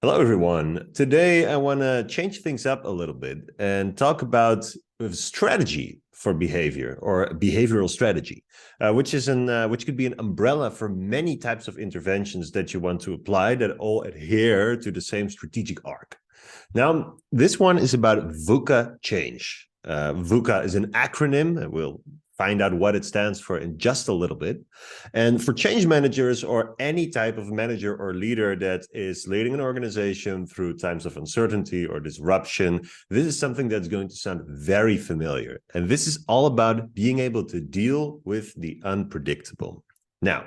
Hello, everyone. Today, I want to change things up a little bit and talk about strategy for behavior or behavioral strategy, which could be an umbrella for many types of interventions that you want to apply that all adhere to the same strategic arc. Now, this one is about VUCA Change. VUCA is an acronym, and we'll find out what it stands for in just a little bit. And for change managers or any type of manager or leader that is leading an organization through times of uncertainty or disruption, this is something that's going to sound very familiar. And this is all about being able to deal with the unpredictable. Now,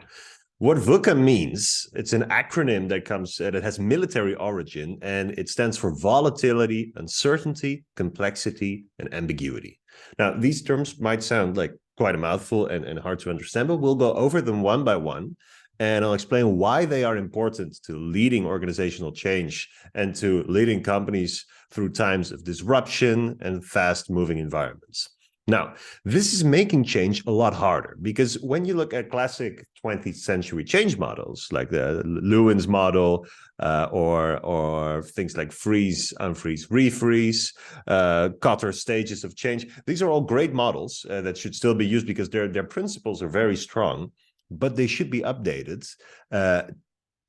what VUCA means, it's an acronym that has military origin, and it stands for volatility, uncertainty, complexity, and ambiguity. Now, these terms might sound like quite a mouthful and hard to understand, but we'll go over them one by one, and I'll explain why they are important to leading organizational change and to leading companies through times of disruption and fast-moving environments. Now, this is making change a lot harder because when you look at classic 20th century change models, like the Lewin's model or things like freeze, unfreeze, refreeze, Kotter stages of change, these are all great models that should still be used because their principles are very strong, but they should be updated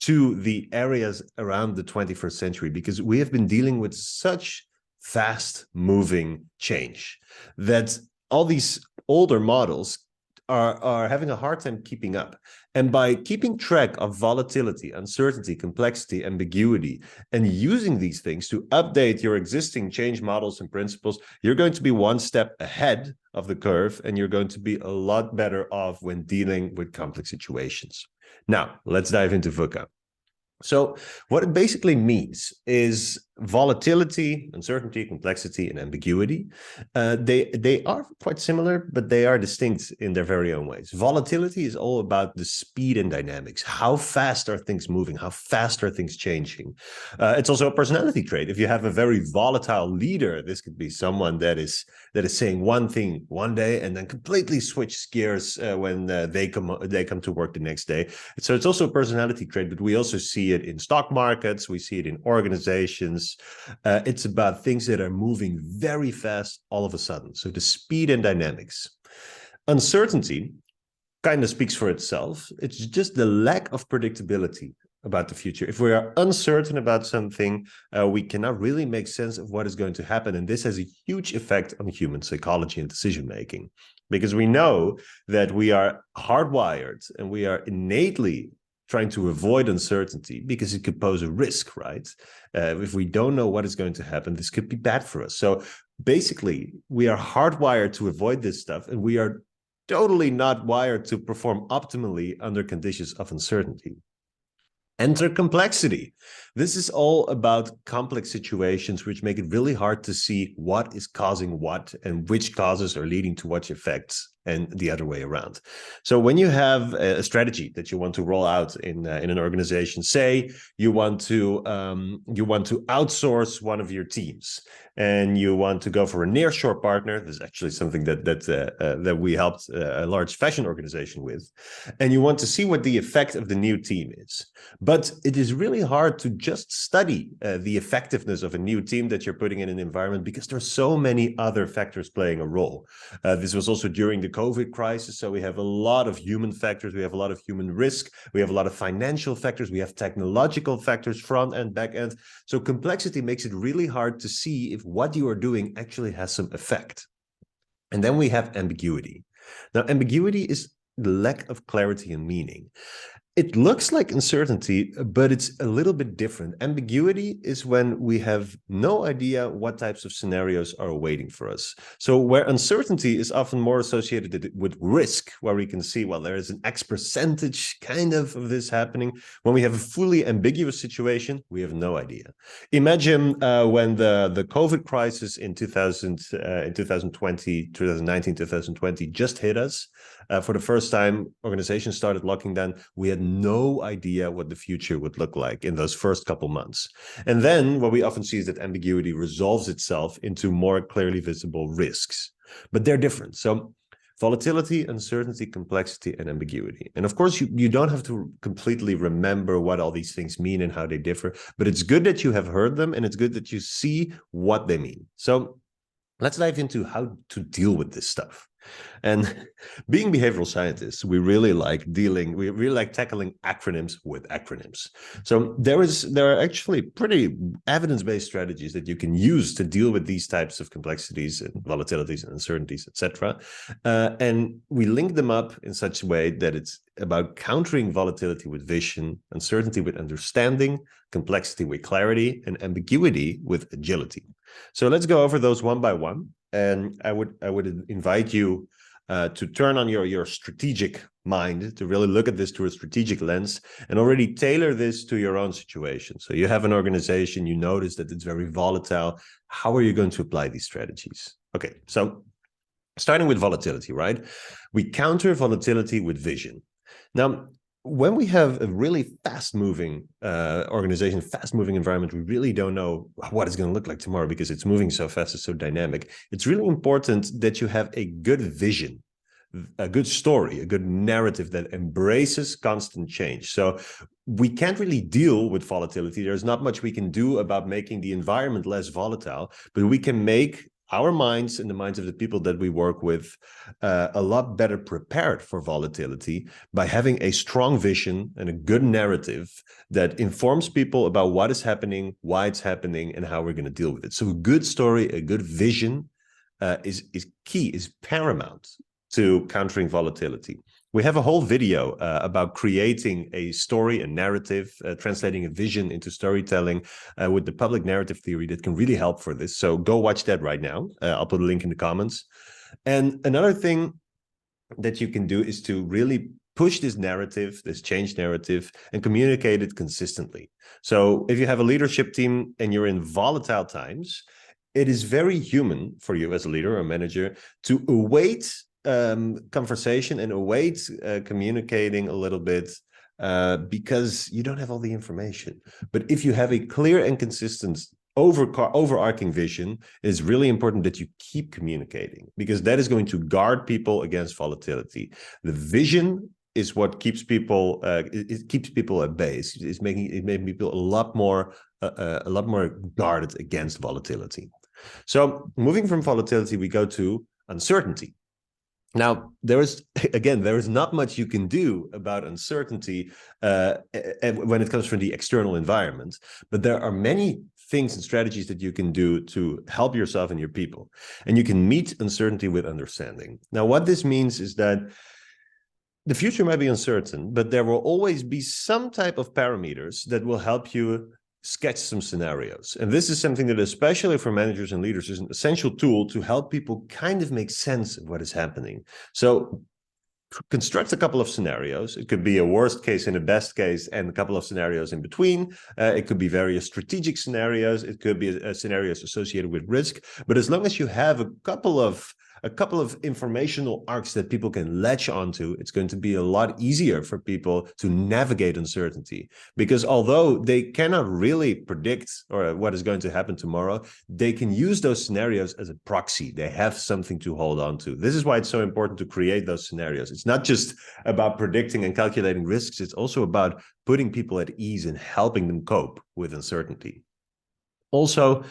to the areas around the 21st century because we have been dealing with such fast-moving change that all these older models are having a hard time keeping up. And by keeping track of volatility, uncertainty, complexity, ambiguity, and using these things to update your existing change models and principles, you're going to be one step ahead of the curve, and you're going to be a lot better off when dealing with complex situations. Now, let's dive into VUCA. So what it basically means is volatility, uncertainty, complexity, and ambiguity. They are quite similar, but they are distinct in their very own ways. Volatility is all about the speed and dynamics. How fast are things moving? How fast are things changing? It's also a personality trait. If you have a very volatile leader, this could be someone that is saying one thing one day and then completely switch gears when they come to work the next day. So it's also a personality trait, but we also see it in stock markets. We see it in organizations. It's about things that are moving very fast all of a sudden. So the speed and dynamics. Uncertainty kind of speaks for itself. It's just the lack of predictability about the future. If we are uncertain about something, we cannot really make sense of what is going to happen. And this has a huge effect on human psychology and decision-making, because we know that we are hardwired and we are innately trying to avoid uncertainty because it could pose a risk, right? If we don't know what is going to happen, this could be bad for us. So basically, we are hardwired to avoid this stuff, and we are totally not wired to perform optimally under conditions of uncertainty. Enter complexity. This is all about complex situations which make it really hard to see what is causing what and which causes are leading to what effects, and the other way around. So when you have a strategy that you want to roll out in an organization, say you want to outsource one of your teams, and you want to go for a nearshore partner. This is actually something that we helped a large fashion organization with, and you want to see what the effect of the new team is. But it is really hard to just study the effectiveness of a new team that you're putting in an environment because there are so many other factors playing a role. This was also during the COVID crisis, so we have a lot of human factors, we have a lot of human risk, we have a lot of financial factors, we have technological factors, front end, back end. So complexity makes it really hard to see if what you are doing actually has some effect. And then we have ambiguity. Now, ambiguity is the lack of clarity and meaning. It looks like uncertainty, but it's a little bit different. Ambiguity is when we have no idea what types of scenarios are awaiting for us. So where uncertainty is often more associated with risk, where we can see, well, there is an X percentage kind of this happening. When we have a fully ambiguous situation, we have no idea. Imagine when the COVID crisis in 2020, 2019, 2020 just hit us. For the first time, organizations started locking down. We had no idea what the future would look like in those first couple months. And then what we often see is that ambiguity resolves itself into more clearly visible risks. But they're different. So Volatility, uncertainty, complexity, and ambiguity. And of course, you don't have to completely remember what all these things mean and how they differ, but it's good that you have heard them and it's good that you see what they mean. So let's dive into how to deal with this stuff. And being behavioral scientists, we really like tackling acronyms with acronyms. So there are actually pretty evidence-based strategies that you can use to deal with these types of complexities and volatilities and uncertainties, etc. And we link them up in such a way that it's about countering volatility with vision, uncertainty with understanding, complexity with clarity, and ambiguity with agility. So let's go over those one by one. And I would invite you to turn on your strategic mind, to really look at this through a strategic lens and already tailor this to your own situation. So you have an organization, you notice that it's very volatile. How are you going to apply these strategies? Okay, so starting with volatility, right? We counter volatility with vision. Now, when we have a really fast-moving organization, fast-moving environment, we really don't know what it's going to look like tomorrow because it's moving so fast, it's so dynamic. It's really important that you have a good vision, a good story, a good narrative that embraces constant change. So we can't really deal with volatility. There's not much we can do about making the environment less volatile, but we can make our minds and the minds of the people that we work with a lot better prepared for volatility by having a strong vision and a good narrative that informs people about what is happening, why it's happening, and how we're going to deal with it. So a good story, a good vision is key, is paramount to countering volatility. We have a whole video about creating a story, a narrative, translating a vision into storytelling with the public narrative theory that can really help for this. So go watch that right now. I'll put a link in the comments. And another thing that you can do is to really push this narrative, this change narrative, and communicate it consistently. So if you have a leadership team and you're in volatile times, it is very human for you as a leader or manager to await conversation and await communicating a little bit because you don't have all the information. But if you have a clear and consistent overarching vision, it's really important that you keep communicating because that is going to guard people against volatility. The vision is what keeps people it keeps people at bay. It's making people a lot more guarded against volatility. So moving from volatility, we go to uncertainty. Now, there is not much you can do about uncertainty when it comes from the external environment, but there are many things and strategies that you can do to help yourself and your people. And you can meet uncertainty with understanding. Now, what this means is that the future might be uncertain, but there will always be some type of parameters that will help you sketch some scenarios. And this is something that, especially for managers and leaders, is an essential tool to help people kind of make sense of what is happening. So construct a couple of scenarios. It could be a worst case and a best case and a couple of scenarios in between. It could be various strategic scenarios. It could be scenarios associated with risk. But as long as you have a couple of informational arcs that people can latch onto, it's going to be a lot easier for people to navigate uncertainty. Because although they cannot really predict or what is going to happen tomorrow, they can use those scenarios as a proxy. They have something to hold on to. This is why it's so important to create those scenarios. It's not just about predicting and calculating risks. It's also about putting people at ease and helping them cope with uncertainty. Also,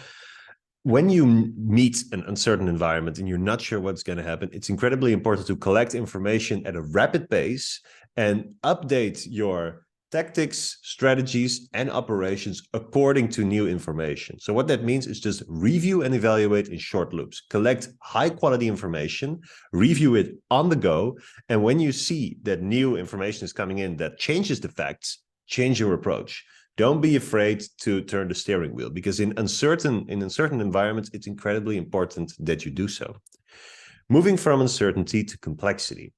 when you meet an uncertain environment and you're not sure what's going to happen, it's incredibly important to collect information at a rapid pace and update your tactics, strategies, and operations according to new information. So what that means is just review and evaluate in short loops. Collect high-quality information, review it on the go, and when you see that new information is coming in that changes the facts, change your approach. Don't be afraid to turn the steering wheel, because in uncertain environments, it's incredibly important that you do so. Moving from uncertainty to complexity.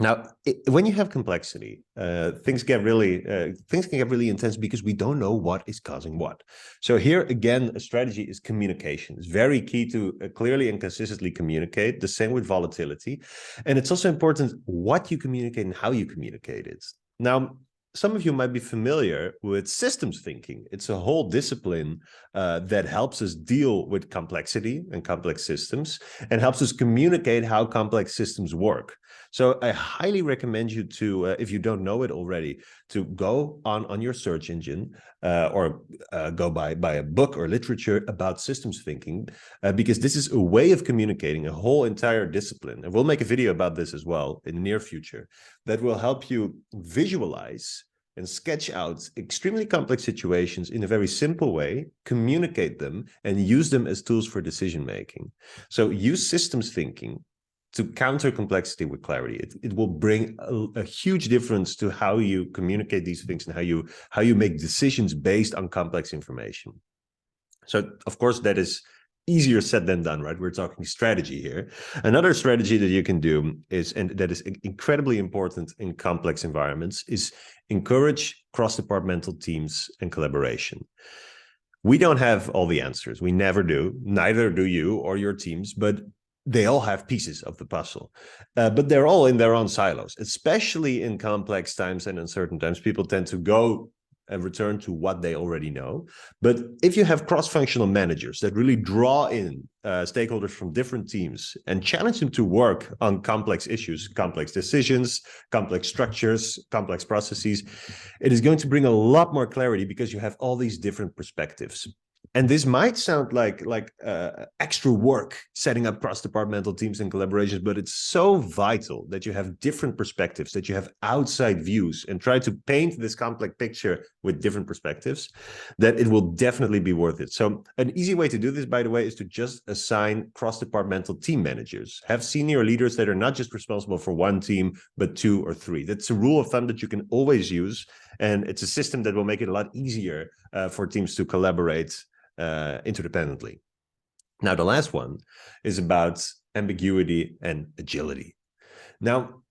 Now, when you have complexity, things can get really intense because we don't know what is causing what. So here again, a strategy is communication. It's very key to clearly and consistently communicate. The same with volatility, and it's also important what you communicate and how you communicate it. Now, some of you might be familiar with systems thinking. It's a whole discipline that helps us deal with complexity and complex systems and helps us communicate how complex systems work. So I highly recommend you to, if you don't know it already, to go on your search engine or go buy a book or literature about systems thinking, because this is a way of communicating a whole entire discipline. And we'll make a video about this as well in the near future that will help you visualize and sketch out extremely complex situations in a very simple way, communicate them, and use them as tools for decision making. So use systems thinking to counter complexity with clarity. It will bring a huge difference to how you communicate these things and how you make decisions based on complex information. So, of course, that is easier said than done, right? We're talking strategy here. Another strategy that you can do is, and that is incredibly important in complex environments, is encourage cross-departmental teams and collaboration. We don't have all the answers. We never do. Neither do you or your teams, but they all have pieces of the puzzle, but they're all in their own silos, especially in complex times and uncertain times. People tend to go and return to what they already know. But if you have cross-functional managers that really draw in stakeholders from different teams and challenge them to work on complex issues, complex decisions, complex structures, complex processes, it is going to bring a lot more clarity because you have all these different perspectives. And this might sound like extra work setting up cross-departmental teams and collaborations, but it's so vital that you have different perspectives, that you have outside views and try to paint this complex picture with different perspectives, that it will definitely be worth it. So an easy way to do this, by the way, is to just assign cross-departmental team managers. Have senior leaders that are not just responsible for one team, but 2 or 3. That's a rule of thumb that you can always use. And it's a system that will make it a lot easier for teams to collaborate interdependently. Now, the last one is about ambiguity and agility. Now,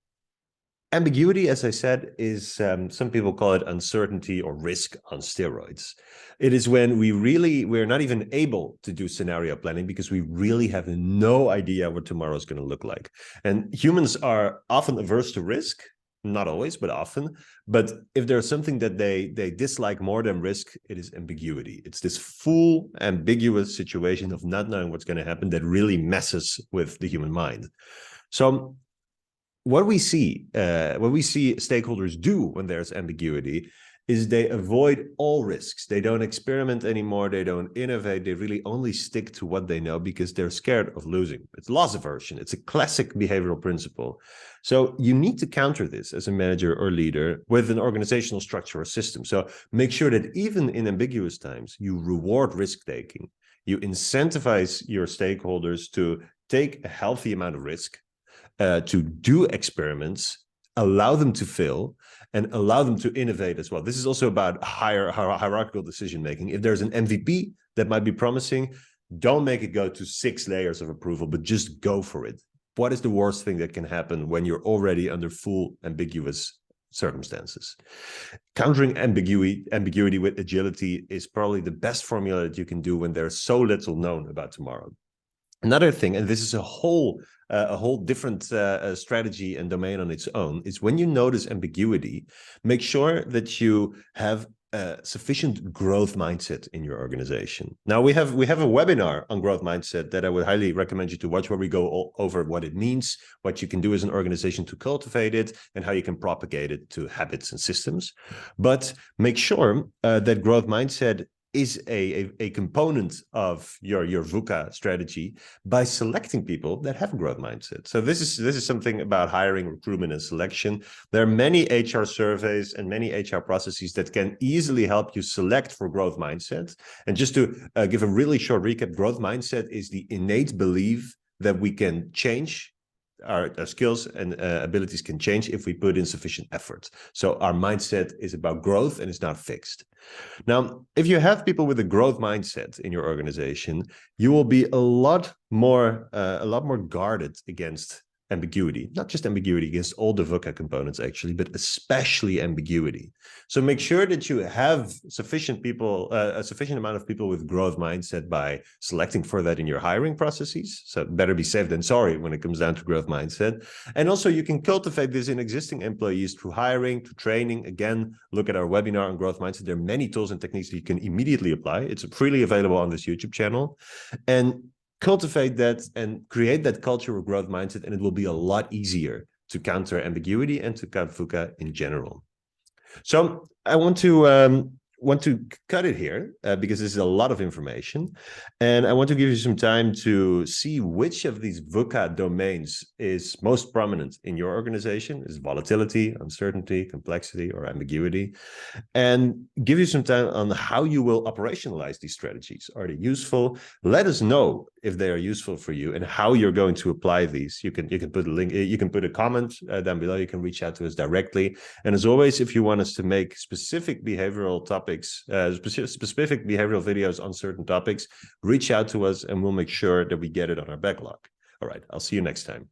ambiguity, as I said, is some people call it uncertainty or risk on steroids. It is when we're not even able to do scenario planning because we really have no idea what tomorrow is going to look like. And humans are often averse to risk. Not always, but often. But if there's something that they dislike more than risk, it is ambiguity. It's this full ambiguous situation of not knowing what's going to happen that really messes with the human mind. So what we see stakeholders do when there's ambiguity is they avoid all risks. They don't experiment anymore. They don't innovate. They really only stick to what they know because they're scared of losing. It's loss aversion. It's a classic behavioral principle. So you need to counter this as a manager or leader with an organizational structure or system. So make sure that even in ambiguous times, you reward risk-taking. You incentivize your stakeholders to take a healthy amount of risk, to do experiments, allow them to fail, and allow them to innovate as well. This is also about hierarchical decision-making. If there's an MVP that might be promising, don't make it go to 6 layers of approval, but just go for it. What is the worst thing that can happen when you're already under full ambiguous circumstances? Countering ambiguity with agility is probably the best formula that you can do when there's so little known about tomorrow. Another thing, and this is a whole different strategy and domain on its own, is when you notice ambiguity, make sure that you have a sufficient growth mindset in your organization. Now, we have a webinar on growth mindset that I would highly recommend you to watch, where we go over what it means, what you can do as an organization to cultivate it, and how you can propagate it to habits and systems. But make sure that growth mindset is a component of your VUCA strategy by selecting people that have a growth mindset. So this is something about hiring, recruitment, and selection. There are many HR surveys and many HR processes that can easily help you select for growth mindset. And just to give a really short recap, growth mindset is the innate belief that we can change. Our skills and abilities can change if we put in sufficient effort. So our mindset is about growth and it's not fixed. Now, if you have people with a growth mindset in your organization, you will be a lot more guarded against ambiguity, not just ambiguity against all the VUCA components actually, but especially ambiguity. So make sure that you have sufficient people, a sufficient amount of people with growth mindset by selecting for that in your hiring processes. So better be safe than sorry when it comes down to growth mindset. And also you can cultivate this in existing employees through hiring, through training. Again, look at our webinar on growth mindset. There are many tools and techniques that you can immediately apply. It's freely available on this YouTube channel. And cultivate that and create that culture of growth mindset, and it will be a lot easier to counter ambiguity and to counter VUCA in general. So I want to cut it here because this is a lot of information, and I want to give you some time to see which of these VUCA domains is most prominent in your organization. Is volatility, uncertainty, complexity, or ambiguity? And give you some time on how you will operationalize these strategies. Are they useful? Let us know if they are useful for you and how you're going to apply these. You can put a link, you can put a comment down below. You can reach out to us directly. And as always, if you want us to make specific behavioral topics, specific behavioral videos on certain topics, reach out to us and we'll make sure that we get it on our backlog. All right, I'll see you next time.